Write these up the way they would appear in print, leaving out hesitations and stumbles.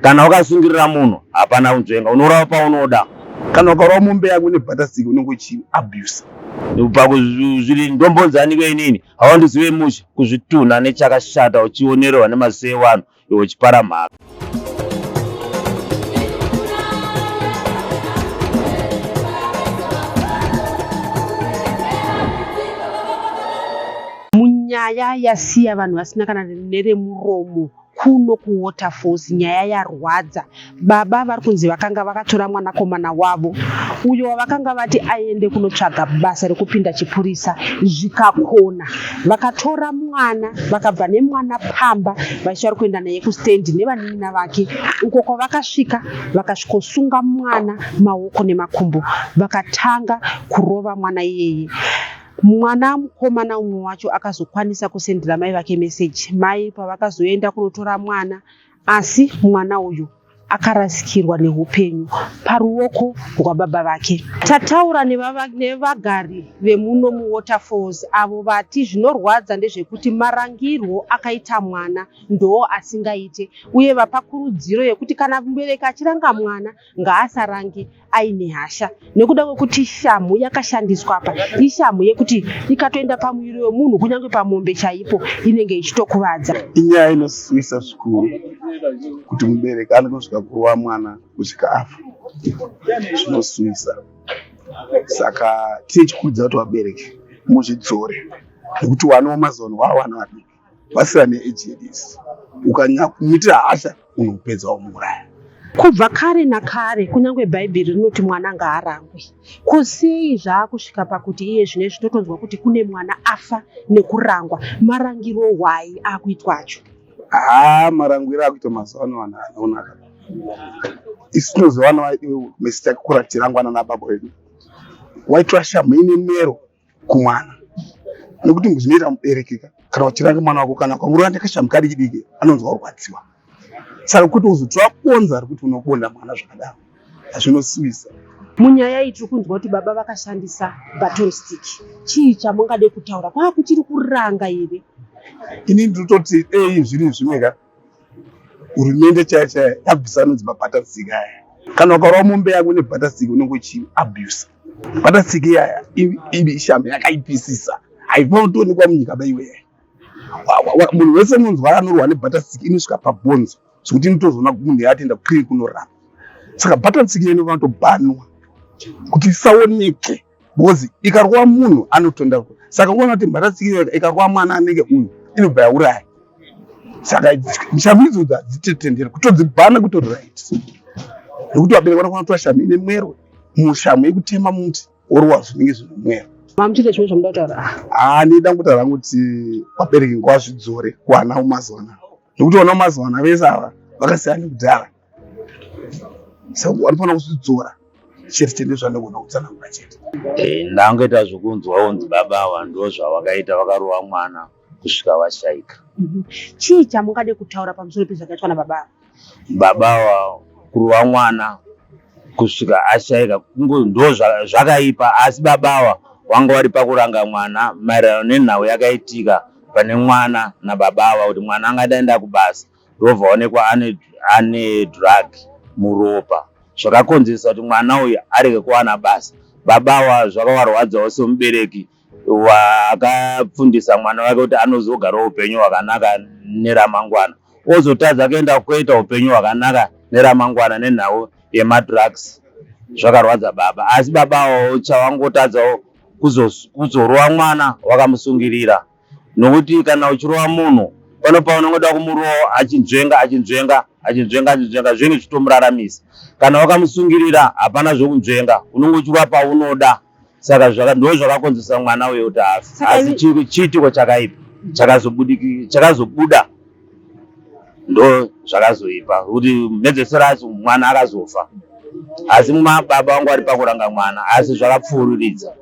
Kana wakasungirira munhu hapana kunzvenga, unorava paunoda. Kana ukarova mombe yako nebhatasiki unenge uchiabuse. Pakuzviri ndombonzanike inini hawandizive mushe kuzvitunha nechakashata uchionerwa nemasei wanhu iwe uchipara mhaka. Munyaya yasiya vanhu vasina kana neremuromo kuno kuwaterfalls, nyaya yarwadza. Baba vari kunzi vakanga vakatora mwanakomana wavo uyo wavakanga vati aende kunotsvaga basa rekupinda chipurisa, zvikakona. Vakatora mwana vakabva nemwana pamba vachivari kuenda naye kustendi nevanina vake. Uko kwavakasvika vakasvikosunga mwana maoko nemakumbo vakatanga kurova mwana iyeye. Mwana mukomana umwe wacho akazokwanisa kusendera mai vake meseji. Mai pavakazoenda kunotora mwana, asi mwana uyu akarasikirwa neupenyu paruoko rwababa vake. Tataura nevagari vemuno muwaterfalls avo vati zvinorwadza ndezvekuti marangirwo akaita mwana ndo asingaite, uye vapa kurudziro yekuti kana mubereki achiranga mwana ngaasarange aine hasha, nekuda kwekuti shamu yakashandiswa apa ishamu yekuti ikatoenda pamuviri wemunhu kunyange pamombe chaipo inenge ichitokuvadza. Inyaya inosvisa zvikuru kuti mubereki anosvika kurova mwana kusvika afa, zvinosvisa. Saka tichikuudza kuti vabereki muzvidzore, nekuti vana vamazuva ano vava vana vadiki vasina neeji yedisi. Ukanyanya kumuitira hasha unopedza umuuraya. Kubva kare nakare kunyange bhaibheri rinoti mwana ngaarangwe. Kusei zvaakusvika pakuti iye zvinezvi totonzwa kuti kune mwana afa nekurangwa. Marangiro hwai akuitwa acho? Marangiro akuitwa mazuva ano vanhu anoonaka. Isu tinozowana mesi takakura tichirangwana nababa vedu, waitwa shamu ine mero kumwana, nekuti zvinoita mubereki kana uchiranga mwana wako, kana ukamurova ndakashamu kadiki diki anonzwa kurwadziwa. Saka kuti uzotora bonza rekuti unobonda mwana zvakadaro zvinosvisa. Munyaya iyi tiri kunzwa kuti baba vakashandisa baton stick. Chii chamungade kutaura? Kwava kuchiri kuranga here? Ini ndinototi zviri zvimwe ka hurumende chaiyo chaiyo yabvisa anonzi mabaton stick aya. Kana ukarova mombe yako nebaton stick unenge uchiabuse. Baton stick iyaya ishamu yakaipisisa, haifaniri kutoonekwa munyika baiwe. Munhu wese munzwa anorwa nebaton stick inosvika pabhonzo zvekuti inotozoona munhu yatoenda kukiriniki kunorapa. Saka baton stick inofanira kutobhanwa kuti isaoneke, because ikarova munhu anotonda. Saka unoona kuti baton stick ikarova mwana anenge uyu inobva yauraya. Saka shamu idzodzo hadzitendera kutodzibhana kutori right, nekuti vabereki vanofanira kutora shamu ine mwero, mushamu yekutema muti worova zvinenge zvine mwero. Mamuchite zvimwe zvamuda kutaura? Ndida kutaura kuti vabereki ngavazvidzore kuwana vemazuva ano, nekuti vana vemazuva ano vese ava vakasiyana nekudhara. Saka vanofanira kuzvidzora chete chete zvanogona kutsanangura chete. Ndangoita zvokunzwa unzi baba ava ndo zvavakaita, vakarova mwana kusvika vashaika. Chii chamungade kutaura pamusoro pezvakaitwa nababa ava? Baba ava kurova mwana kusvika ashaika ndo zvakaipa, asi baba ava wanga vari pakuranga mwana maererano nenhau yakaitika pane mwana nababa ava, kuti mwana angadaenda kubasa ndobva onekwa ane drug muropa, zvakakonzeresa kuti mwana uyu arege kuwana basa. Baba ava zvakavarwadzawo semubereki wakapfundisa mwana wake kuti anozogara upenyu hwakanaka neramangwana, ozotadza akaenda kuita upenyu hwakanaka neramangwana nenhau yemadrugs. Zvakarwadza baba, asi baba avo chawangotadzawo kuzorova mwana wakamusungirira, nokuti kana uchirova munhu panopa unongoda kumurovawo achinzvenga zvinenge zvitomuraramisa. Kana wakamusungirira hapana zvokunzvenga, unonge uchirova paunoda. Saka ndo zvakakonzeresa mwana uyu kuti afe, asi chiitiko chakaipa chakazobuda ndo zvakazoipa, kuti medzisira acho mwana akazofa, asi baba vangu vari pakuranga mwana, asi zvakapfuuridza.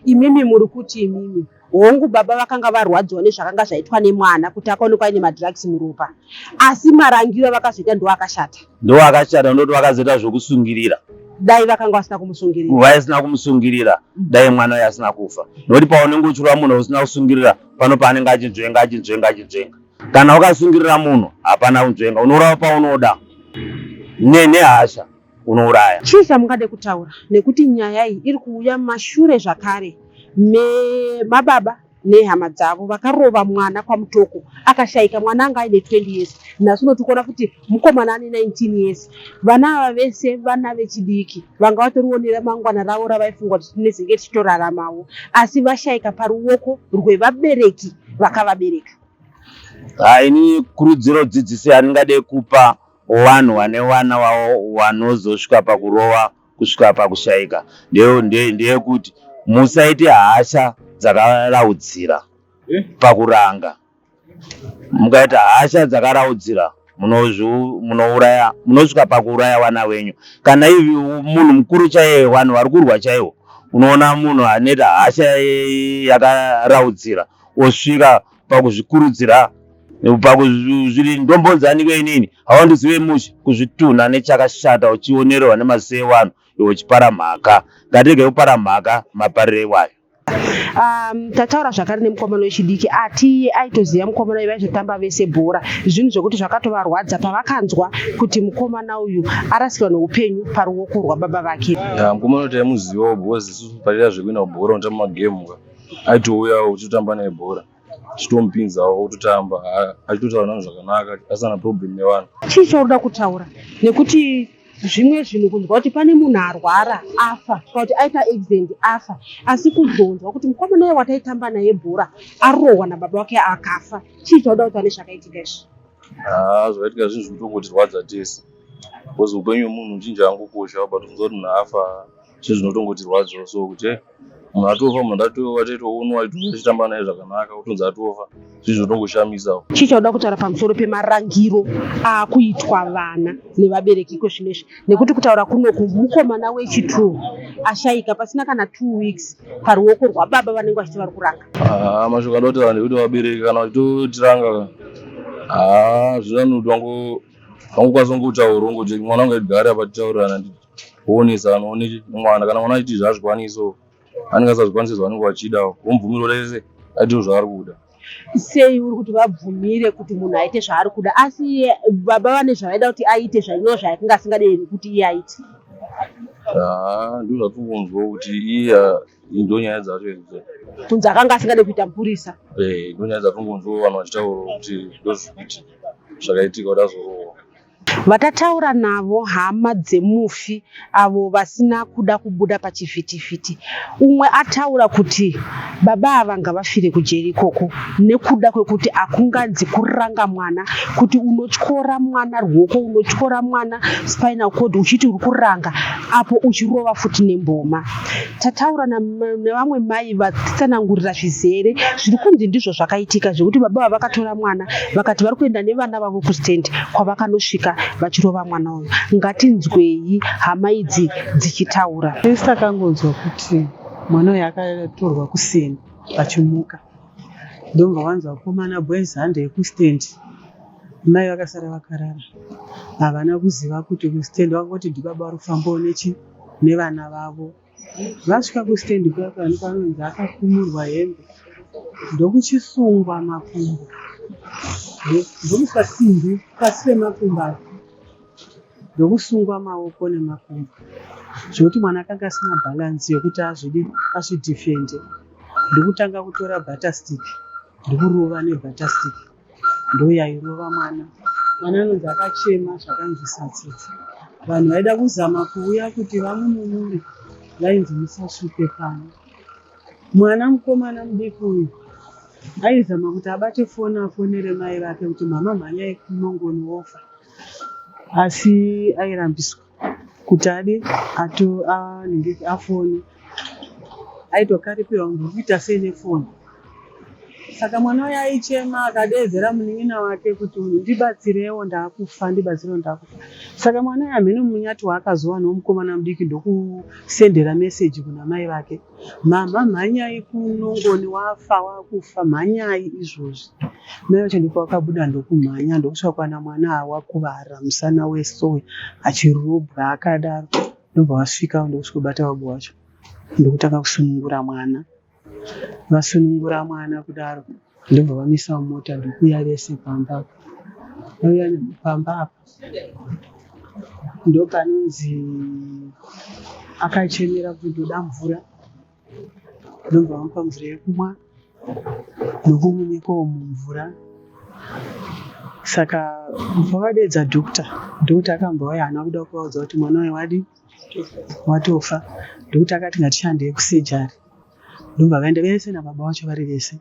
Imimi muri kuti imimi hongu baba vakanga varwadziwa nezvakanga zvaitwa nemwana kuti akaonekwa ine madrugs muropa, asi marangiro vakazoita ndo akashata. Ndo akashata, ndoti vakazoita zvokusungirira. Dai vakanga vasina kumusungirira, vaisina kumusungirira, dai mwana uyu asina kufa. Nokuti paunenge uchirova munhu usina kusungirira, pano paanenge achinzvenga. Kana wakasungirira munhu hapana kunzvenga, unorava paunoda. nehasha unouraya. Chii chamungade kutaura nekuti nyaya iyi iri kuuya mashure zvakare memababa nehama dzavo vakarova mwana kwamutoko akashayika. Mwana anga aine 20 years, nhasi unotikuona kuti mukomana ane 19 years. Vana ava vese vana vechidiki vanga vatorionera mangwana ravo ravaifunga kuti tinezenge tichitoraramawo, asi vashayika paruoko rwevabereki vakavabereka. Ini kurudziro dzidzisi andingade kupa vanhu vane vana vavo vanozosvika pakurova kusvika pakushayika ndeyekuti musaite hasha dzakaraudzira pakuranga. Mukaita hasha dzakaraudzira munosvika pakuuraya vana venyu. Kana ivi munhu mukuru chaiye, vanhu vari kurwa chaivo, unoona munhu anoita hasha yakaraudzira osvika pakuzvikurudzira pakuzviri ndombodzani kwenini hawandizive mushe kuzvitunha nechakashata uchionerwa nemasei vanhu iwe uchipara mhaka. Ngatirege kupara mhaka maparire wayo. Tataura zvakare nemukomana wechidiki ati aitoziva mukomana uyu vaizotamba vese bhora, zvinhu zvokuti zvakatovarwadza pavakanzwa kuti mukomana uyu arasikirwa neupenyu paruoko rwababa vake. Mukomana uyu taimuzivawo because isusu parira zvekuenda kubhora unotamba magemu aitouyawo uchitotamba naye bhora chitomupinzawo ototamba achitotaura nanhu zvakanaka asina problem nevanhu. Chii chauda kutaura nekuti zvimwe zvinhu kunzwa kuti pane munhu arwara afa kana kuti aita accident afa, asi kuzonzwa kuti mukomana uyu wataitamba naye bhora arohwa nababa wake akafa. Chii chauda kutaura nezvakaitika izvi? Zvakaitika zvinhu zvinotongotirwadza tese because upenyu hwemunhu muzhinji hangokosha, but kunzwa kuti munhu afa zvinhu zvinotongotirwadza. So kuti munhu atofa, munhu ataitoonwa achitamba naye zvakanaka otonzi atofa, zvinhu zvinotongoshamisawo. Chii chauda kutaura pamusoro pemarangiro akuitwa vana nevabereki kwezvinezvi, nekuti kutaura kunoku mukomana wechitu ashayika pasina kana 2 weeks paruoko rwababa vanenge vachiti vari kuranga. Mashoko adautaura ndekuti vabereki kana vachitotiranga zvinanoti vangokwanisa kutaura ngoti mwana wangu aigara patitaurirana ndionesa anoone mwana kana mwana achiti zvazvikwaniso anenge asazvikwanisa zvavanenge vachida vomubvumira tese aite zvaari kuda. Sei uri kuti vabvumire kuti munhu aite zvaari kuda asi baba vane zvavaida kuti aite zvaino zvaikunge asingadei kuti iye aite? Ndizvo zvatingonzwa kuti iye ndonyaya dzacho idzi kunzi akanga asingade kuita mupurisa. Ndonyaya dzatingonzwa vanhu vachitaura kuti ndozvekuti zvakaitika kuti azorohwa. Vatataura navo hama dzemufi avo vasina kuda kubuda pachivhitivhiti, umwe ataura kuti baba ava ngavafire kujeri ikoko nekuda kwekuti akunganzi kuranga mwana, kuti unotyora mwana ruoko, unotyora mwana spinal cord uchiti uri kuranga apo uchirova futi nemboma. Tataura nevamwe mai vatsanangurira zvizere zviri kunzi ndizvo zvakaitika zvekuti baba ava vakatora mwana vakati vari kuenda nevana vavo kustendi kwavakanosvika vachirova mwana uyu. Ngatinzwei hama idzi dzichitaura. Isi takangonzwa kuti mwana uyu akatorwa kustendi vachimuka, ndobva vanzwa kukomana boys hande yekustendi, mai vakasara vakarara, havana kuziva kuti kustendi vakangoti ndibaba vari kufambawo nevana vavo. Vasvika kustendi kuyakani panonzi akakumurwa hembe ndokuchisungwa makumbo, ndokuiswa simbi pasi pemakumbo avo, ndokusungwa maoko nemakumbo, zvokuti mwana akanga asina bhalansi yokuti azvidhifende. Ndokutanga kutora bhatastik ndokurova nebhatastik, ndoyairova mwana. Mwana anonzi akachema zvakanzwisa tsitsi. Vanhu vaida kuzama kuuya kuti vamununure vainzi musasvike pano. Mwana mukomana mudiki uyu aizama kuti abate foni afonere mai vake kuti mama mhanyai kunongoni wofa, asi airambiswa kuti ade anenge afoni, aitokaripiwa kuti kuita sei nefoni. Saka mwana uyu aichema akadedzera munin'ina wake kuti ndibatsirewo ndakufa, ndibatsirewo ndakufa. Saka mwana uyu hamheno munyati waakazowana womukomana mudiki ndokusendera meseji kuna mai vake, mama mhanyai kunongoni wafa wakufa, mhanyai izvozvi. Mai vacho ndipo vakabuda ndokumhanya ndokusvika kwana mwana awakuvara musana wesowe achirobwa akadaro, ndobva vasvika ndokusvika kubata baba vacho ndokutanga kusunungura mwana. Vasunungura mwana kudaro ndobva vamisa mumota ndokuya vese pamba. Vauya pamba apa ndopanonzi akachemera kundoda mvura, ndobva vamupa mvura yekumwa nokumunyikawo mumvura. Saka pavadedza dhokta akambouya hana kuda kuvaudza kuti mwana waye watofa. Dhokta akati ngatishandei kusejari. Ndobva vaenda vese nababa vacho vari vese.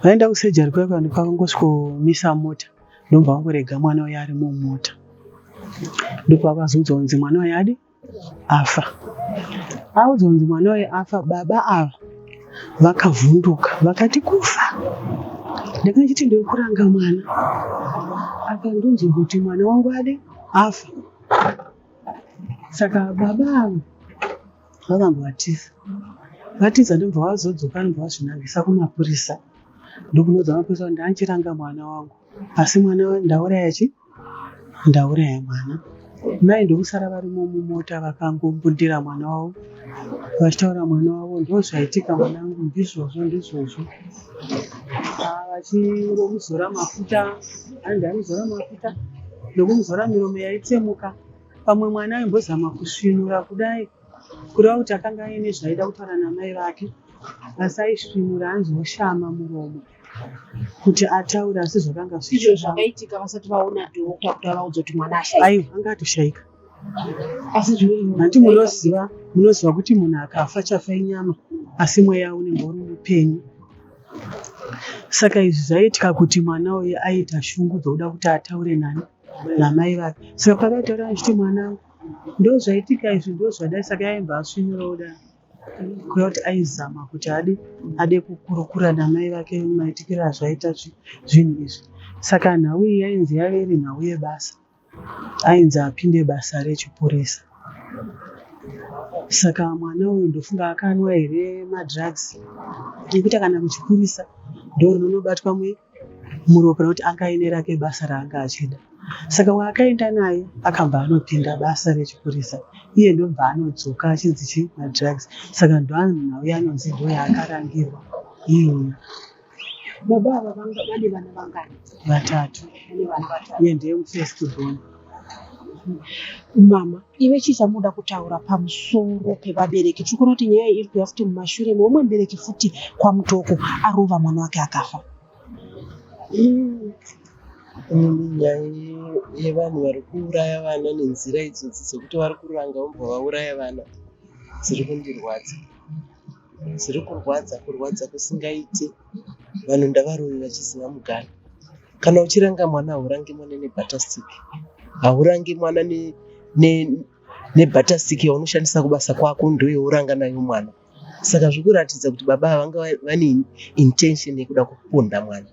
Vaenda kusejari kwaiva kwakangosvika mota, ndobva vangorega mwana waye ari mumota. Ndokwakazoudza kunzi mwana waye afa. Audzwa kunzi mwana waye afa, baba ava vakavhunduka vakati kufa. Ndakachiti ndiri kuranga mwana, akandonzwa kuti mwana wangu afa. Saka baba ava vakambovatiza ndobva vazodzoka ndobva vazvinangisa kumapurisa. Ndokunodza mapurisa kuti ndachiranga mwana wangu, asi mwana wangu ndauraya mwana. Mai ndokusara varimo mumota vakangombundira mwana wavo vachitaura mwana wavo ndozvaitika mwanangu ndizvozvo. Vachingomuzora mafuta, anozora mafuta ndokumuzora miromo yaitsemuka. Pamwe mwana aimbozama kusvinura kudai kureva kuti akanga aine zvaida kutaura namai vake, asi aisvinura anzoshama muromo kuti ataure, asi zvakanga izvo zvakaitika vasati vaona dhokta kuti vavaudza kuti mwana ashaika. Aiwa, anga atoshaika. Asi hanti munoziva kuti munhu akafa chafa inyama, asi mweya unenge uri mupenyu. Saka izvi zvaitika kuti mwana uyu aita shungu dzokuda kuti ataure namai vake. Saka pakataura achiti mwanangu, ndozvaitika izvi, ndozvadai. Saka aibva asvinura kudai kureva kuti aizama kuti ade kukurukura namai vake maitikiro azvaita zvinhu izvi. Saka nhau iyi yainzi yave iri nhau yebasa, ainzi apinde basa rechipurisa. Saka mwana uyu ndofunga akanwa here madrugs, nekuti kana muchipurisa ndo rinonobatwa muropa nekuti anga aine rake basa raanga achida. Saka waakaenda naye akabva anopinda basa rechipurisa, iye ndobva anodzoka achinzi madrugs. Saka ndoanhau yanonzi ndo yaakarangirwa iyoyo. baba ava vane vana vangani? 3. Iye ndiye mufirst born. Mama, iwe chichamuda kutaura pamusoro pevabereki. Tiri kuona kuti nyaya iri kuya futi mumashure momwe mubereki futi kwamutoko arova mwana wake akafa. Nyaya yevanhu vari kuuraya vana nenzira idzodzi dzokuti vari kuranga vobva vauraya vana dziri kundirwadza. Dziri kurwadza kusingaite. Vanhu ndavarove vachiziva mugana. Kana uchiranga mwana haurangi mwana nebhatastic, haurangi mwana nebhatastic yaunoshandisa kubasa kwako, ndoyouranga nayo mwana. Saka zvikuratidza kuti baba vanga vane intention yekuda kuponda mwana.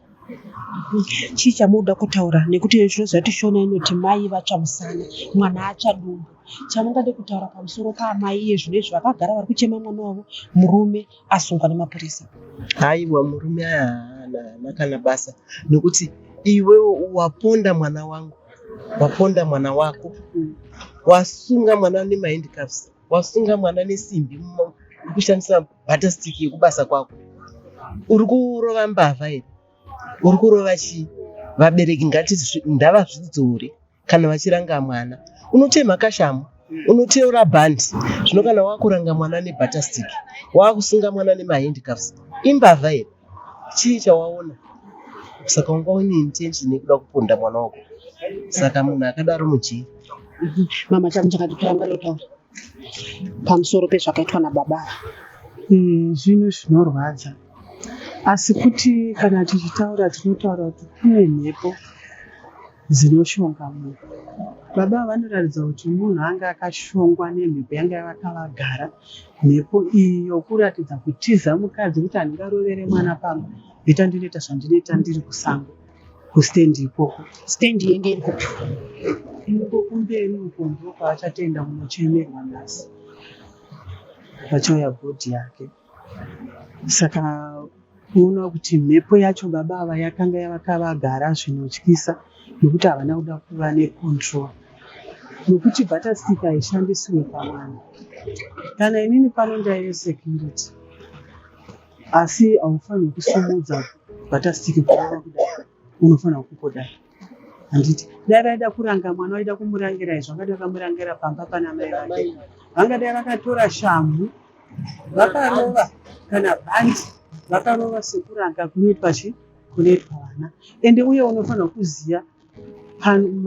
Chii chamuda kutaura? Nekuti zvinozva tishona inoti mai vatsvamusana, mwana achadumbu. Chamungade kutaura pamusoro paamai iye zvinezvi vakagara vari kuchema mwana wavo, murume asungwa nemapurisa? Haiwa, murume haana kana basa, nekuti iwewe waponda mwana wangu, waponda mwana wako, wasunga mwana nemahandcuffs, wasunga mwana nesimbi kushandisa bhatasitiki yekubasa kwako. Uri kurova mbavha here? Uri kurova chii? Vabereki ngati ndavazvidzore kana vachiranga mwana. Unotema kashamu, unoteura bhandi. Zvino kana wakuranga mwana nebhatasitiki, wakusunga mwana nemahandcuffs, imbavha here? Chii chawaona? Saka unga une intention yekuda kuponda mwana wako. Saka munhu akadaro mujii. Mama, chamu chakatitoranga kutaura pamusoro pezvakaitwa nababa. Zvinhu zvinorwadza, asi kuti kana tichitaura tinotaura kuti kune mhepo dzinoshonga munhu. Baba vanoratidza kuti munhu anga akashongwa nemhepo yanga vakavagara. Mhepo iyi yokuratidza kutiza mukadzi kuti handingarovere mwana pamwe, ita ndinoita zvandinoita ndiri kusango kustendi ikoko. Stendi yenge iri kupi? Iko kumberi uko ndiko kwaachatenda kunochemerwa nhasi vachauya bhodhi yake. Saka unoona kuti mhepo yacho baba ava yakanga yakavagara zvinotyisa, nekuti havana kuda kuva necontrol, nokuti bhatasitiki haishandisiwe pamwana. Kana inini pano ndaine security, asi haufanirwi kusumudza bhatasitiki kurova kudai, unofanira kungodai. handiti dai vaida kuranga mwana vaida kumurangira izvo vangada vakamurangira pamba pana mai vake vangadai vakatora shamhu vakarova kana bhandi vakarova sekuranga kunoitwa vana ende uye unofanira kuziva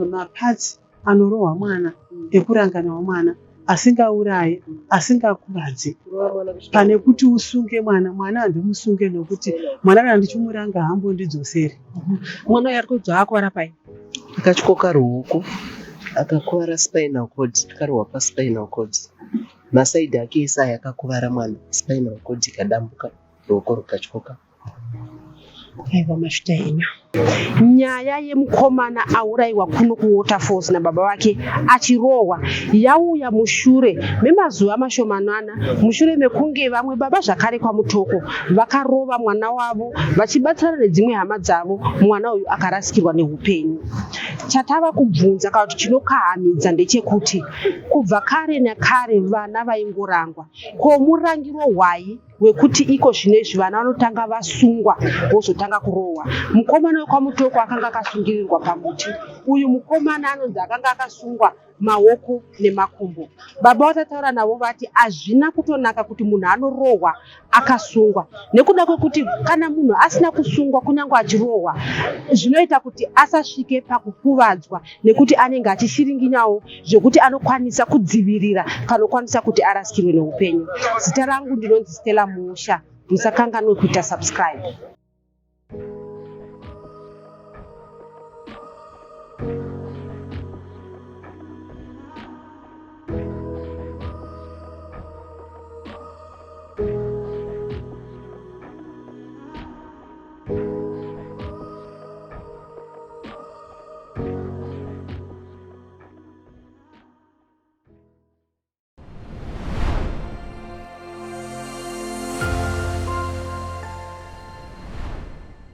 mapatsi anorohwa mwana ekuranga nawo mwana asingauraye asingakuvadzi pane kuti usunge mwana handimusunge nokuti mwana kana ndichimuranga hambondidzoseri. Mwana uyu ari kunzwa akuvara pai? Akatyoka ruoko akakuvara spinal cord, akarohwa paspinal cord. Masaidhi ake ese aya akakuvara mwana, spinal cord ikadambuka, ruoko rukatyoka. Aiwa mashuta enya. Nyaya yemukomana aurayiwa kuno kuWaterfalls nababa wake achirohwa yauya mushure memazuva mashomanana, mushure mekunge vamwe baba zvakare kwaMutoko vakarova mwana wavo vachibatsirana nedzimwe hama dzavo, mwana uyu akarasikirwa neupenyu. Chatava kubvunza kana kuti chinokahamidza ndechekuti kubva kare nakare vana vaingorangwa, ko murangiro hwai wekuti iko zvinezvi vana vanotanga vasungwa vozotanga kurohwa? Mukomana kwaMutoko akanga akasungirirwa pamuti, uyu mukomana anonzi akanga akasungwa maoko nemakumbo. Baba vatataura navo vati hazvina kutonaka kuti munhu anorohwa akasungwa, nekuda kwekuti kana munhu asina kusungwa kunyange achirohwa zvinoita kuti asasvike pakukuvadzwa, nekuti anenge achishiringinyawo zvekuti anokwanisa kudzivirira kanokwanisa kuti arasikirwe neupenyu. Zita rangu ndinonzi Stella Musha. Musakanganwe kuita subscribe.